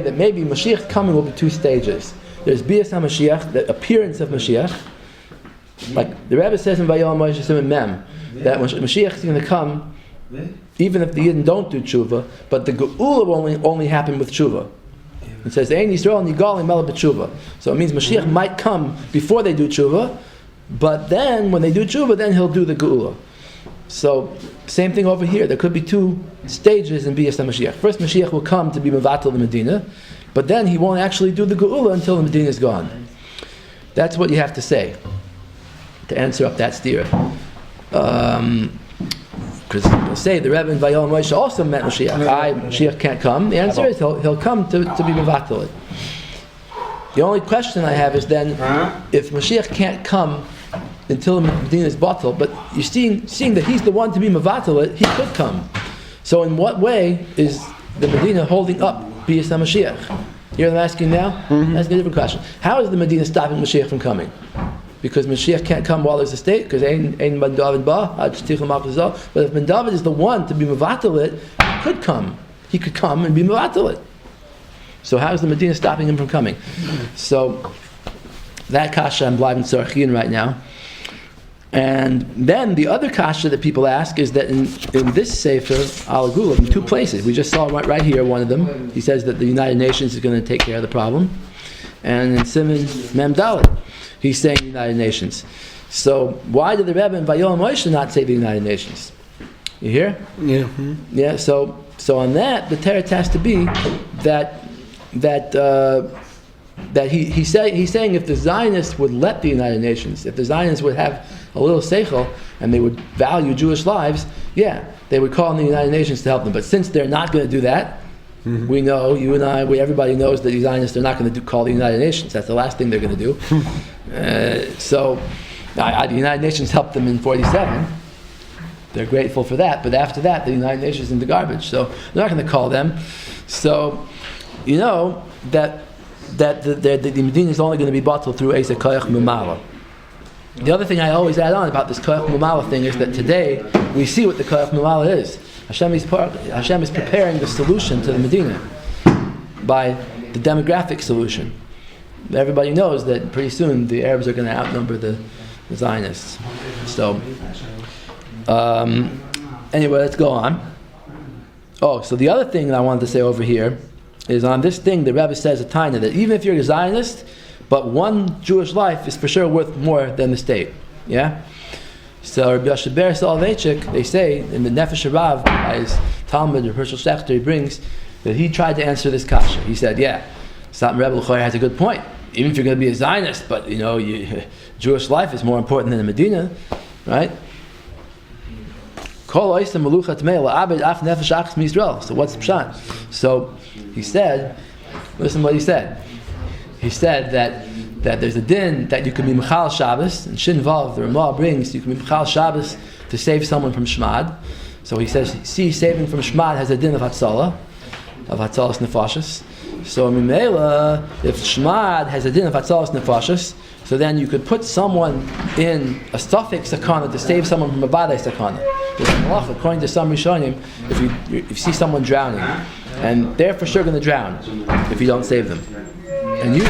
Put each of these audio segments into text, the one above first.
that maybe Mashiach's coming will be two stages. There's Bias HaMashiach, the appearance of Mashiach. Like the Rebbe says in Vayom Moshe Simon Mem, that Mashiach is going to come even if the Yidden don't do tshuva, but the Geula will only happen with tshuva. It says, Ein Yisrael Nigal Imel B'tshuva. So it means Mashiach might come before they do tshuva, but then when they do tshuva, then he'll do the Geula. So same thing over here. There could be two stages in Bias HaMashiach. First, Mashiach will come to be Mevatel the Medina, but then he won't actually do the Geula until the Medina is gone. That's what you have to say to answer up that stira. Because they'll say the Rebbe and Vayol Moshe also met Mashiach. Mashiach can't come. The answer is he'll come to be Mevatel it. The only question I have is then, if Mashiach can't come until the Medina is batel, but you're seeing that he's the one to be Mevatel it, he could come. So in what way is the Medina holding up Bias HaMashiach? You know what I'm asking now? Mm-hmm. That's a different question. How is the Medina stopping Mashiach from coming? Because Mashiach can't come while there's a state, because Ein Ben David Ba, but if Ben David is the one to be Mevatel it, he could come. He could come and be Mevatel it. So how is the Medina stopping him from coming? So that kasha I'm bleiben tzarchin right now. And then the other kasha that people ask is that in this Sefer, Al Gula, in two places, we just saw right here one of them, he says that the United Nations is going to take care of the problem. And in Siman Mem Dalet, he's saying United Nations. So why did the Rebbe and Vayol Moshe not say the United Nations? You hear? Yeah. Mm-hmm. Yeah. So on that, the teretz has to be that he's saying if the Zionists would let the United Nations, if the Zionists would have a little seichel and they would value Jewish lives, yeah, they would call on the United Nations to help them. But since they're not going to do that, mm-hmm. We know, you and I, everybody knows that the Zionists are not going to call the United Nations. That's the last thing they're going to do. So the United Nations helped them in 47. They're grateful for that. But after that, the United Nations is in the garbage. So they're not going to call them. So you know that the Medina is only going to be bottled through Eisa Koyach Mumala. The other thing I always add on about this Koyach Mumala thing is that today we see what the Koyach Mumala is. Hashem is preparing the solution to the Medina by the demographic solution. Everybody knows that pretty soon the Arabs are going to outnumber the Zionists. So anyway, let's go on. Oh, so the other thing that I wanted to say over here is on this thing the Rebbe says at Taina that even if you're a Zionist, but one Jewish life is for sure worth more than the state. Yeah? So Rabbi Yashaber Soloveitchik, they say in the Nefesh Harav, by his Talmud, or Hershel Schechter, he brings that he tried to answer this kasha. He said, yeah, Satmar Rebbe L'choyer has a good point. Even if you're going to be a Zionist, but Jewish life is more important than the Medina, right? So what's the pshat? So he said, listen what he said. He said that there's a din that you can be Mechal Shabbos, and Shin Vav, the Ramah brings, you can be Mechal Shabbos to save someone from Shmad. So he says, see, saving from Shmad has a din of Hatzalah Nefashis. So Mimela, if Shmad has a din of Hatzalas Nefashis, so then you could put someone in a suffix sakana to save someone from a badai sakana. According to some Rishonim, if you see someone drowning, and they're for sure going to drown if you don't save them, and you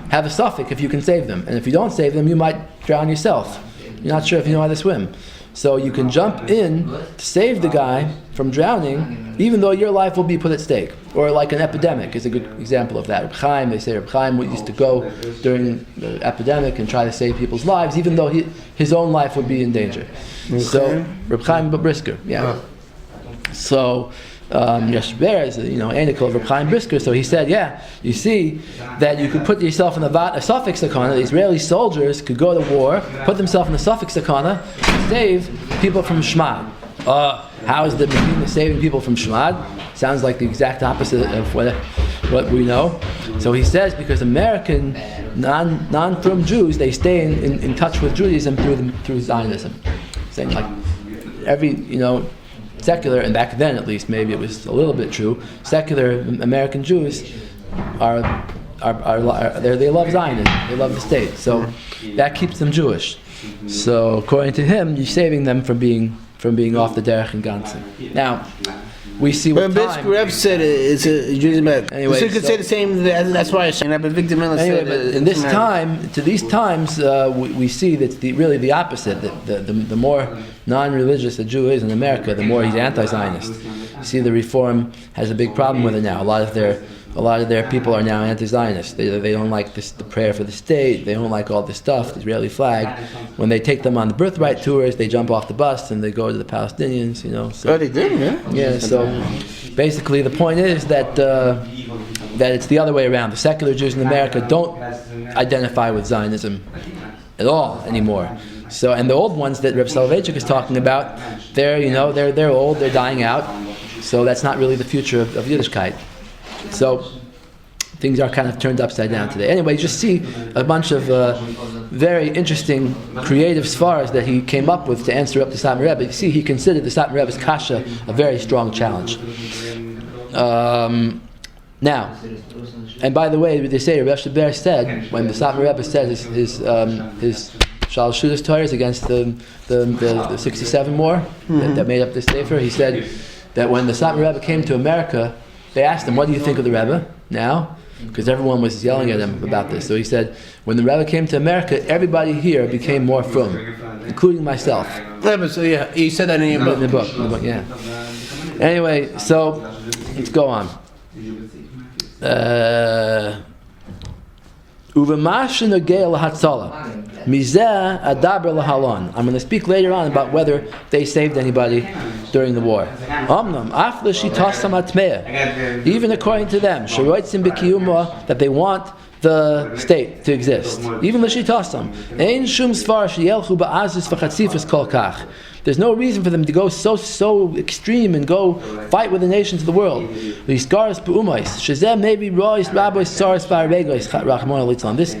have a suffix if you can save them, and if you don't save them, you might drown yourself. You're not sure if you know how to swim. So you can jump in to save the guy from drowning, even though your life will be put at stake. Or like an epidemic is a good example of that. Reb Chaim, they say Reb Chaim used to go during the epidemic and try to save people's lives, even though his own life would be in danger. Okay. So Reb Chaim Brisker, yeah. So Yashber is anical of Reb Chaim Brisker. So he said, yeah, you see that you could put yourself in a suffix sakana. The Israeli soldiers could go to war, put themselves in a suffix sakana, and save people from Shmad. How is the Medina saving people from Shmad? Sounds like the exact opposite of what we know. So he says because American non-frum Jews, they stay in touch with Judaism through Zionism. Saying like every secular, and back then at least maybe it was a little bit true, secular American Jews they love Zionism, they love the state, so that keeps them Jewish. So according to him, you're saving them from being off the derech and ganzen. Now, we see with But time. Rebbe said it's a Judaism. Anyway, so you could say the same. That's why Rabbi Victor Miller anyway, said. but in this time, to these times, we see that it's really the opposite. That the more non-religious a Jew is in America, the more he's anti-Zionist. You see, the Reform has a big problem with it now. A lot of their people are now anti-Zionist. They don't like the prayer for the state. They don't like all this stuff, the Israeli flag. When they take them on the birthright tours, they jump off the bus and they go to the Palestinians. So, Oh, they did, yeah. Yeah. So basically, the point is that that it's the other way around. The secular Jews in America don't identify with Zionism at all anymore. So, and the old ones that Reb Soloveitchik is talking about, they're old, they're dying out. So that's not really the future of Yiddishkeit. So things are kind of turned upside down today. Anyway, you just see a bunch of very interesting, creative svaras that he came up with to answer up the Satmar Rebbe. You see, he considered the Satmar Rebbe's kasha a very strong challenge. Now, and by the way, they say Rebbe Shaber said when the Satmar Rebbe said his Shal Shudas Torahs against the 67 war that made up this sefer, he said that when the Satmar Rebbe came to America, they asked him, "What do you think of the Rebbe now?" Because everyone was yelling at him about this. So he said, "When the Rebbe came to America, everybody here became more frum, including myself." Yeah, so yeah, you said that in your book. In the book, yeah. Anyway, so let's go on. I'm going to speak later on about whether they saved anybody during the war. Even according to them, that they want the state to exist. Even there's no reason for them to go so extreme and go fight with the nations of the world. This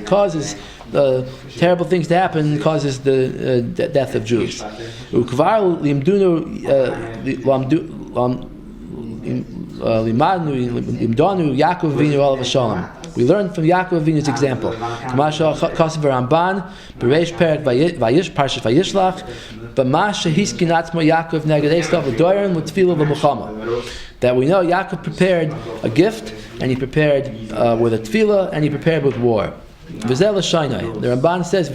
causes terrible things to happen, causes the death of Jews. We learned from Yaakov Avinu's example. That we know Yaakov prepared a gift, and he prepared with a tefillah, and he prepared with war. The Ramban says,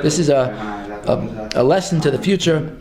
this is a lesson to the future.